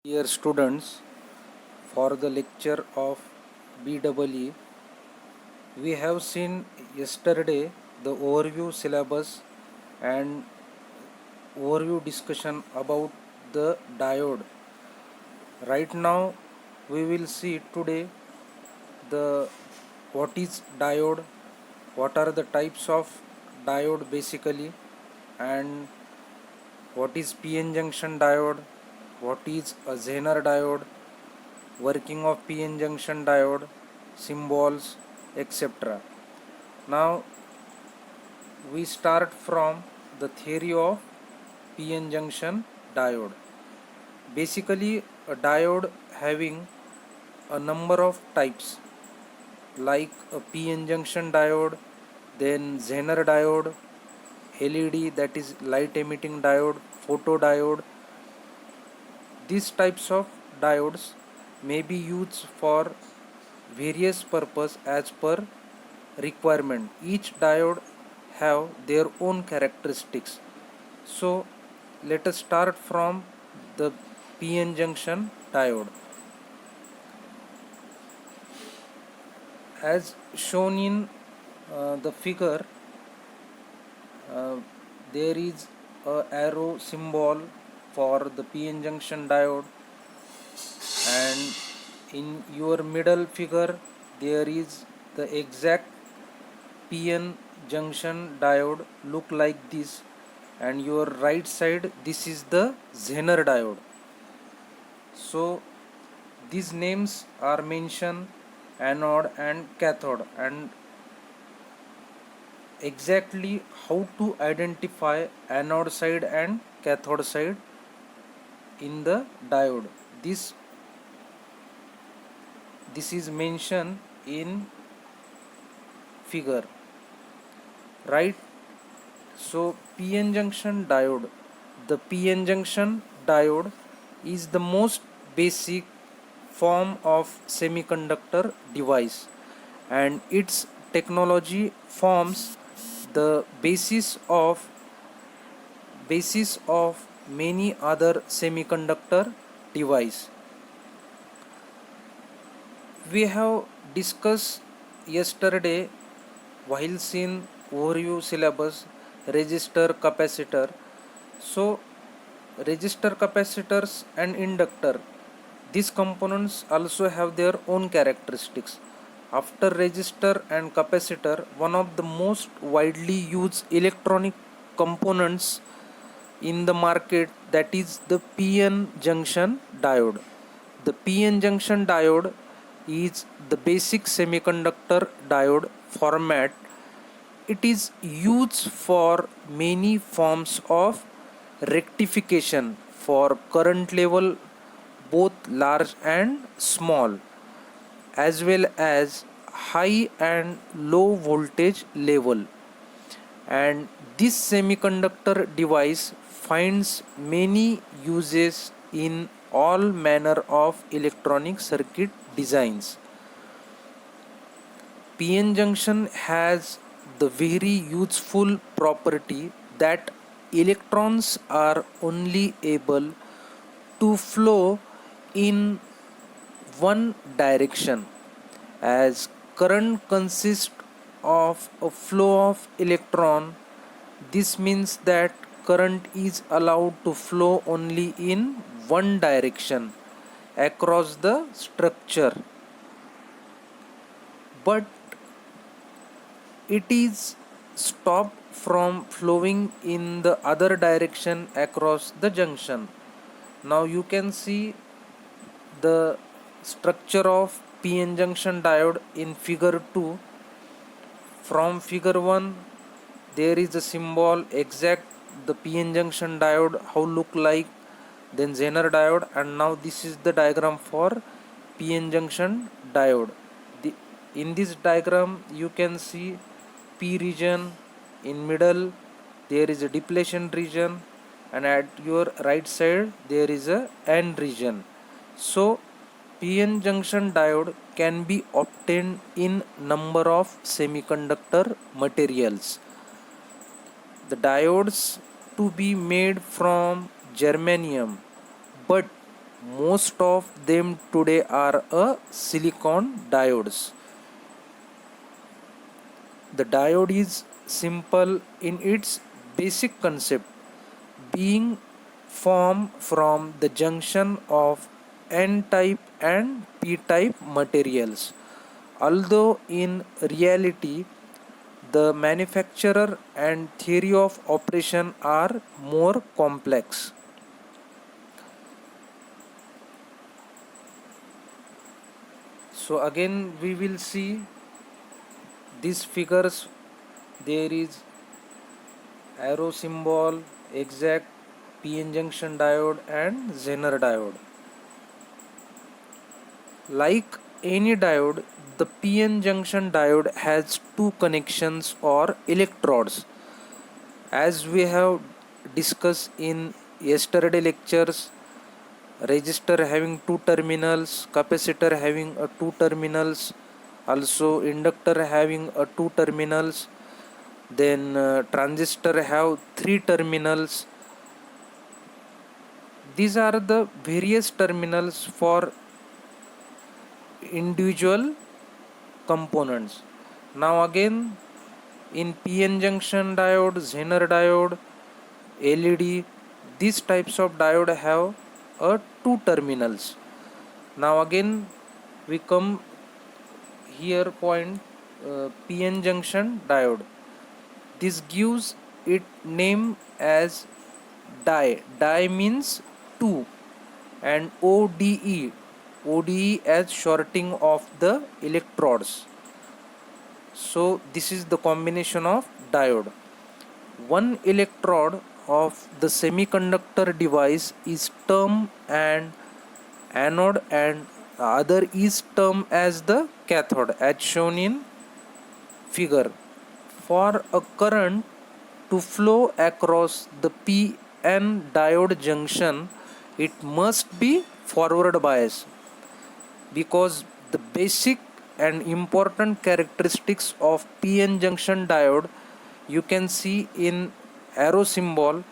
Dear students, for the lecture of BEE, we have seen yesterday the overview syllabus and overview discussion about the diode. Right now, we will see today the what is diode, what are the types of diode basically, and what is PN junction diode, what is a Zener diode, working of PN junction diode, symbols, etc. Now we start from the theory of PN junction diode. Basically, a diode having a number of types like a PN junction diode, then Zener diode, LED, that is light emitting diode, photodiode. These types of diodes may be used for various purpose as per requirement. Each diode have their own characteristics. So let us start from the PN junction diode. As shown in the figure, there is a arrow symbol for the PN junction diode, and in your middle figure there is the exact PN junction diode look like this, and your right side this is the Zener diode. So these names are mentioned anode and cathode, and exactly how to identify anode side and cathode side in the diode. This is mentioned in figure, right? So PN junction diode, the PN junction diode is the most basic form of semiconductor device, and its technology forms the basis of many other semiconductor device. We have discussed yesterday while seeing overview syllabus resistor, capacitor. So resistor, capacitors and inductor, these components also have their own characteristics. After resistor and capacitor, one of the most widely used electronic components in the market, that is the PN junction diode. The PN junction diode is the basic semiconductor diode format. It is used for many forms of rectification for current level, both large and small, as well as high and low voltage level. And this semiconductor device finds many uses in all manner of electronic circuit designs. PN junction has the very useful property that electrons are only able to flow in one direction, as current consists of a flow of electron. This means that current is allowed to flow only in one direction across the structure, but it is stopped from flowing in the other direction across the junction. Now you can see the structure of PN junction diode in figure 2. From figure 1 there is a symbol exact the PN junction diode how look like, then Zener diode, and now this is the diagram for PN junction diode. In this diagram you can see P region, in middle there is a depletion region, and at your right side there is a N region. So PN junction diode can be obtained in number of semiconductor materials. The diodes to be made from germanium, but most of them today are a silicon diodes. The diode is simple in its basic concept, being formed from the junction of N-type and P-type materials. Although in reality, the manufacturer and theory of operation are more complex. So again we will see these figures. There is arrow symbol, exact, PN junction diode and Zener diode. Like any diode, the PN junction diode has two connections or electrodes. As we have discussed in yesterday lectures, resistor having two terminals, capacitor having a two terminals, also inductor having a two terminals, then transistor have three terminals. These are the various terminals for individual components. Now again, in PN junction diode, Zener diode, LED, these types of diode have two terminals. Now again we come here point, PN junction diode. This gives it name as die. Die means two, and ODE as shorting of the electrodes. So this is the combination of diode. One electrode of the semiconductor device is termed an anode and the other is termed as the cathode, as shown in figure. For a current to flow across the PN diode junction, it must be forward bias, because the basic and important characteristics of PN junction diode you can see in arrow symbol.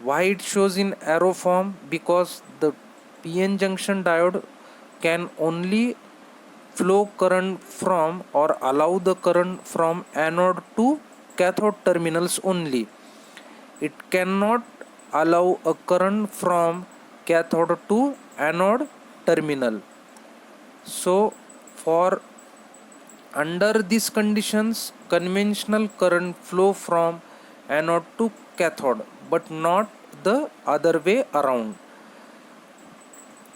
Why it shows in arrow form? Because the PN junction diode can only flow current from or allow the current from anode to cathode terminals only. It cannot allow a current from cathode to anode terminal. So for under these conditions, conventional current flow from anode to cathode, but not the other way around.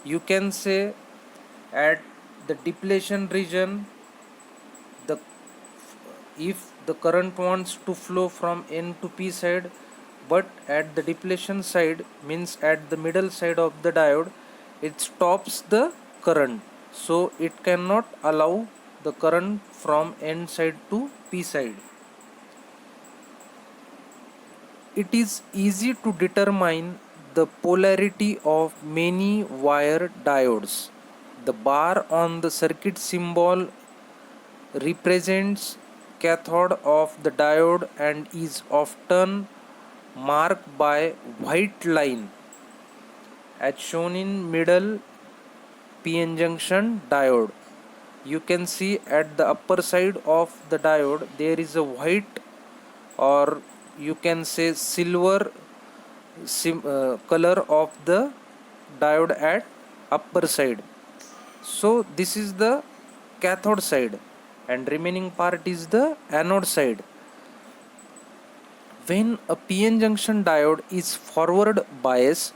You can say at the depletion region, the if the current wants to flow from N to P side, but at the depletion side, means at the middle side of the diode, it stops the current, so it cannot allow the current from N side to P side. It is easy to determine the polarity of many wire diodes. The bar on the circuit symbol represents cathode of the diode and is often marked by white line, as shown in middle PN junction diode. You can see at the upper side of the diode there is a white, or you can say silver color of the diode at upper side. So this is the cathode side and remaining part is the anode side. When a PN junction diode is forward bias,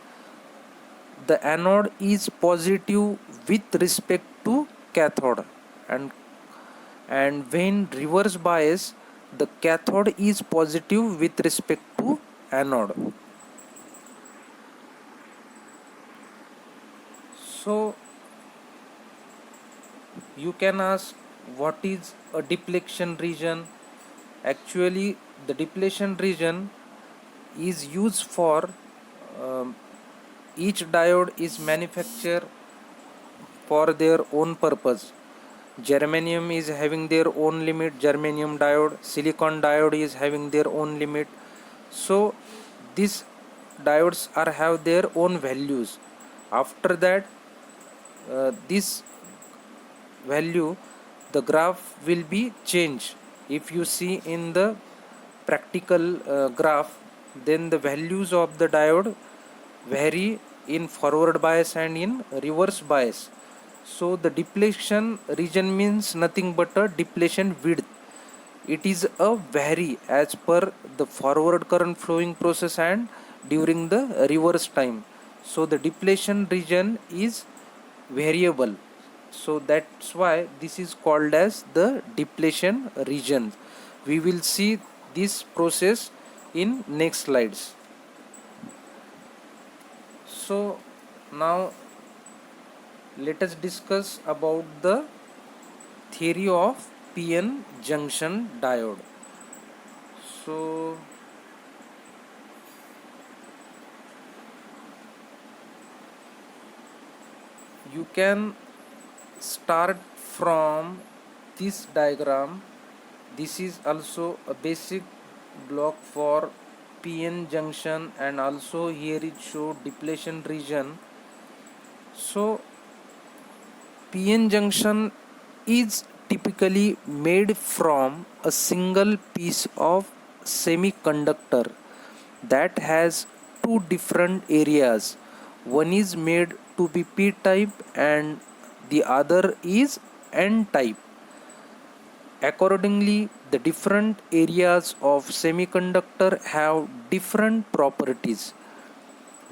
the anode is positive with respect to cathode, and when reverse bias, the cathode is positive with respect to anode. So you can ask, what is a depletion region? Actually, the depletion region is used for each diode is manufactured for their own purpose. Germanium is having their own limit, germanium diode. Silicon diode is having their own limit. So these diodes are have their own values. After that, this value, the graph will be changed. If you see in the practical graph, then the values of the diode vary in forward bias and in reverse bias. So the depletion region means nothing but a depletion width. It is a vary as per the forward current flowing process and during the reverse time. So the depletion region is variable. So that's why this is called as the depletion region. We will see this process in next slides. So now let us discuss about the theory of PN junction diode. So you can start from this diagram. This is also a basic block for PN junction, and also here it show depletion region. So PN junction is typically made from a single piece of semiconductor that has two different areas. One is made to be P type and the other is N type. Accordingly, the different areas of semiconductor have different properties.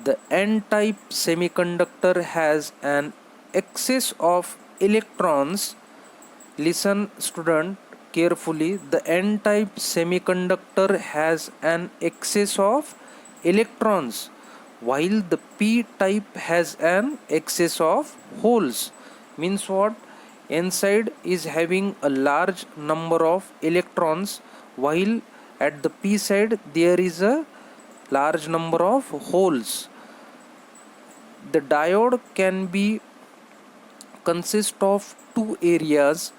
The N-type semiconductor has an excess of electrons. Listen student carefully. The N-type semiconductor has an excess of electrons, while the P-type has an excess of holes. Means what? N side is having a large number of electrons, while at the P side there is a large number of holes. The diode can be consist of two areas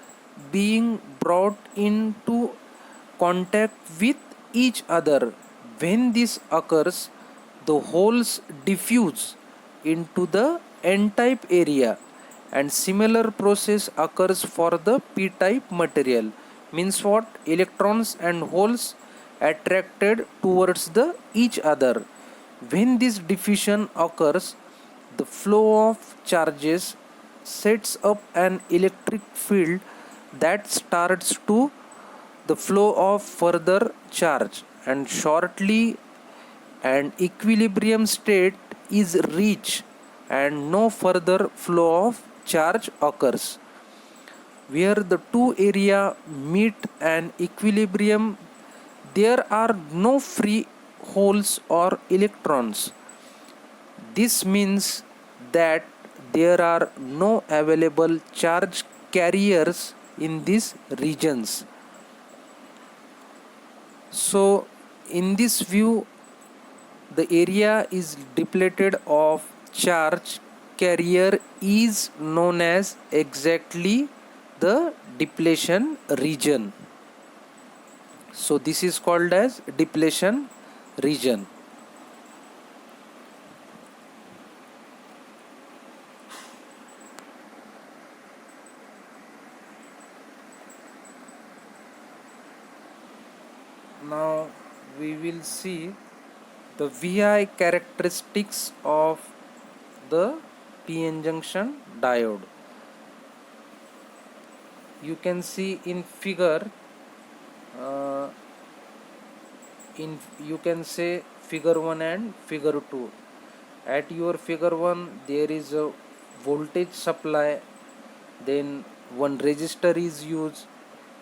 being brought into contact with each other. When this occurs, the holes diffuse into the N-type area, and similar process occurs for the P-type material. Means what? Electrons and holes attracted towards the each other. When this diffusion occurs, the flow of charges sets up an electric field that starts to the flow of further charge, and shortly an equilibrium state is reached and no further flow of charge occurs. Where the two area meet an equilibrium, there are no free holes or electrons. This means that there are no available charge carriers in these regions. So in this view, the area is depleted of charge carrier is known as exactly the depletion region. So this is called as depletion region. Now we will see the VI characteristics of the PN junction diode. You can see in figure, you can say figure 1 and figure 2. At your figure 1 there is a voltage supply, then one resistor is used,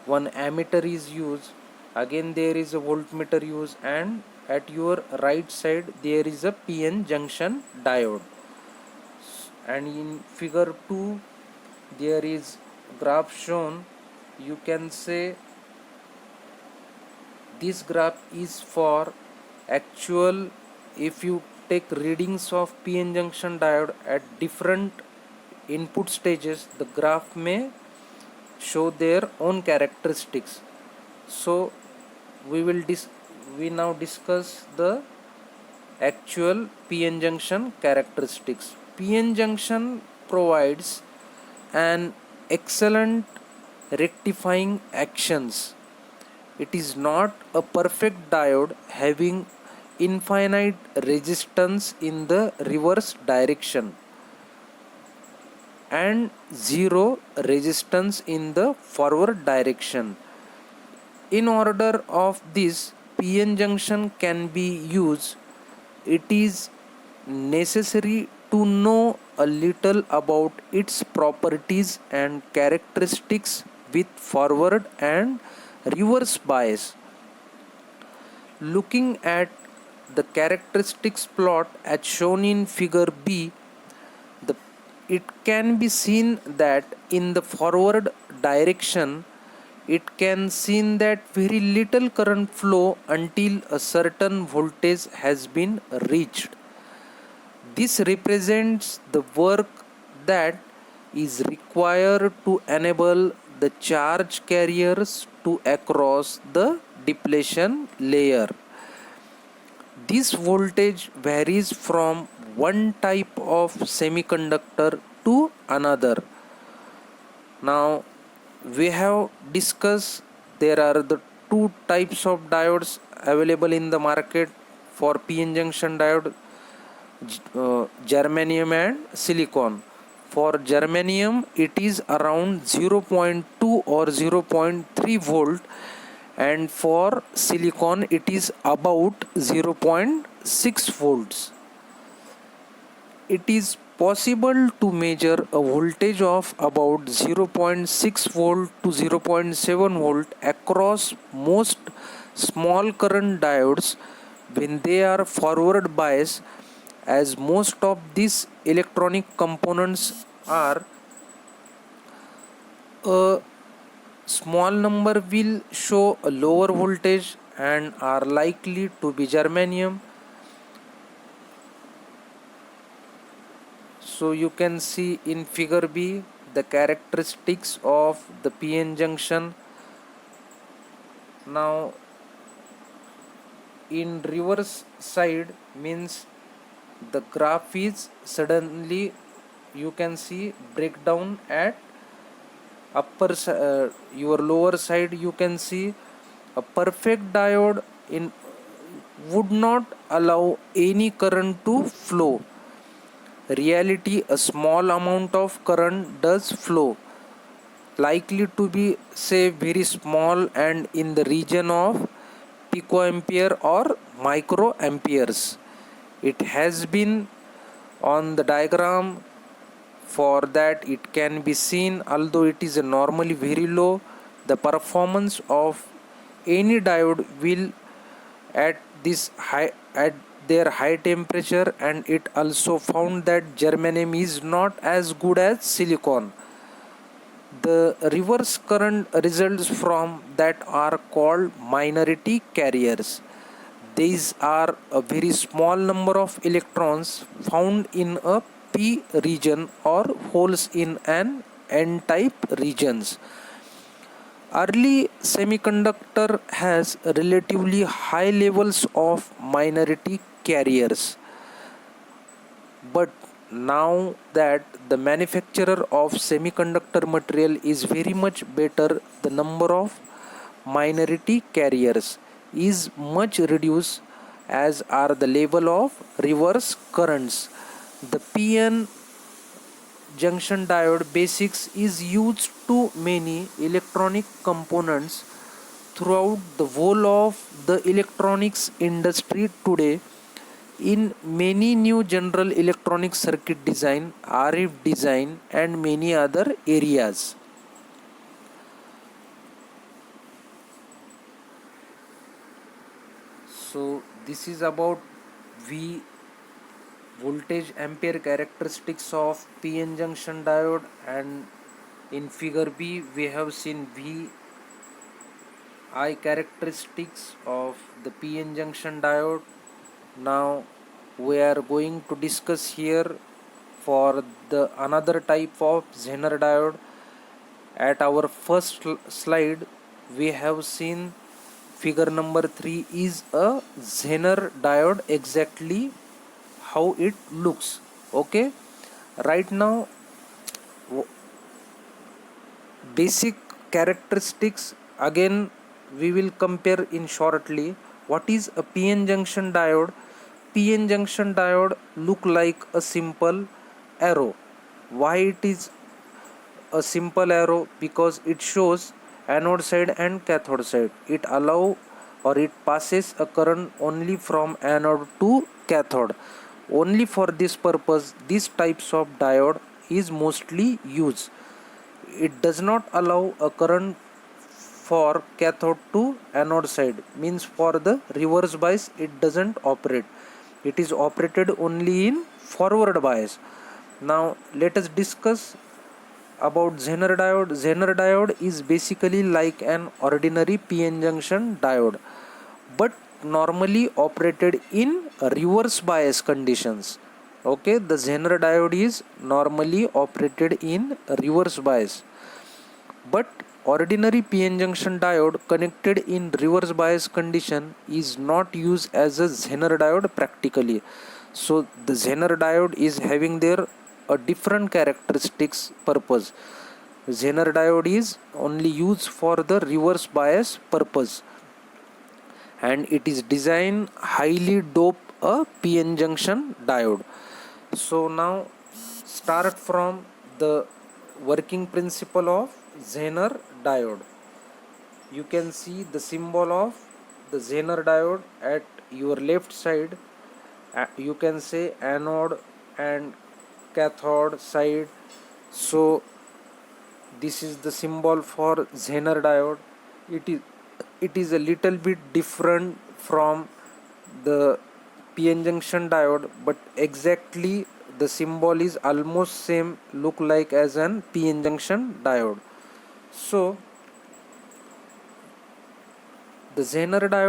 one ammeter is used, again there is a voltmeter used, and at your right side there is a PN junction diode. And in figure 2 there is graph shown. You can say this graph is for actual. If you take readings of PN junction diode at different input stages, the graph may show their own characteristics. So we now discuss the actual PN junction characteristics. PN junction provides an excellent rectifying actions. It is not a perfect diode having infinite resistance in the reverse direction and zero resistance in the forward direction. In order of this PN junction can be used, it is necessary to know a little about its properties and characteristics with forward and reverse bias. Looking at the characteristics plot as shown in figure B, the, it can be seen that in the forward direction it can seen that very little current flow until a certain voltage has been reached. This represents the work that is required to enable the charge carriers to cross the depletion layer. This voltage varies from one type of semiconductor to another. Now we have discussed there are the two types of diodes available in the market for PN junction diode, germanium and silicon. For germanium it is around 0.2 or 0.3 volt, and for silicon it is about 0.6 volts. It is possible to measure a voltage of about 0.6 volt to 0.7 volt across most small current diodes when they are forward biased, as most of these electronic components are a small number will show a lower voltage and are likely to be germanium. So you can see in figure B the characteristics of the PN junction. Now in reverse side means the graph is suddenly, you can see, breakdown at your lower side. You can see a perfect diode in would not allow any current to flow. Reality, a small amount of current does flow, likely to be say very small and in the region of picoampere or microamperes. It has been on the diagram. For that it can be seen, although it is normally very low, the performance of any diode will at this high at their high temperature, and it also found that germanium is not as good as silicon. The reverse current results from that are called minority carriers. These are a very small number of electrons found in a p region or holes in an n type regions. Early semiconductor has relatively high levels of minority carriers, but now that the manufacturer of semiconductor material is very much better, the number of minority carriers is much reduced, as are the level of reverse currents. The PN junction diode basics is used to many electronic components throughout the whole of the electronics industry today, in many new general electronic circuit design, RF design and many other areas. So this is about V voltage ampere characteristics of PN junction diode, and in figure B we have seen V I characteristics of the PN junction diode. Now we are going to discuss here for the another type of Zener diode. At our first slide we have seen figure number 3 is a Zener diode, exactly how it looks. Okay, Right now, basic characteristics again we will compare in shortly. What is a PN junction diode? PN junction diode look like a simple arrow. Why it is a simple arrow? Because it shows anode side and cathode side. It allow or it passes a current only from anode to cathode. Only for this purpose these types of diode is mostly used. It does not allow a current for cathode to anode side, means for the reverse bias it doesn't operate. It is operated only in forward bias. Now let us discuss about Zener diode. Zener diode is basically like an ordinary PN junction diode, but normally operated in reverse bias conditions. Okay, the Zener diode is normally operated in reverse bias, but ordinary PN junction diode connected in reverse bias condition is not used as a Zener diode practically. So the Zener diode is having their a different characteristics purpose. Zener diode is only used for the reverse bias purpose, and it is designed highly dope a PN junction diode. So now start from the working principle of Zener diode. You can see the symbol of the Zener diode at your left side. You can say anode and cathode side. So this is the symbol for Zener diode. It is a little bit different from the PN junction diode, but exactly the symbol is almost same, look like as an PN junction diode. So the Zener diode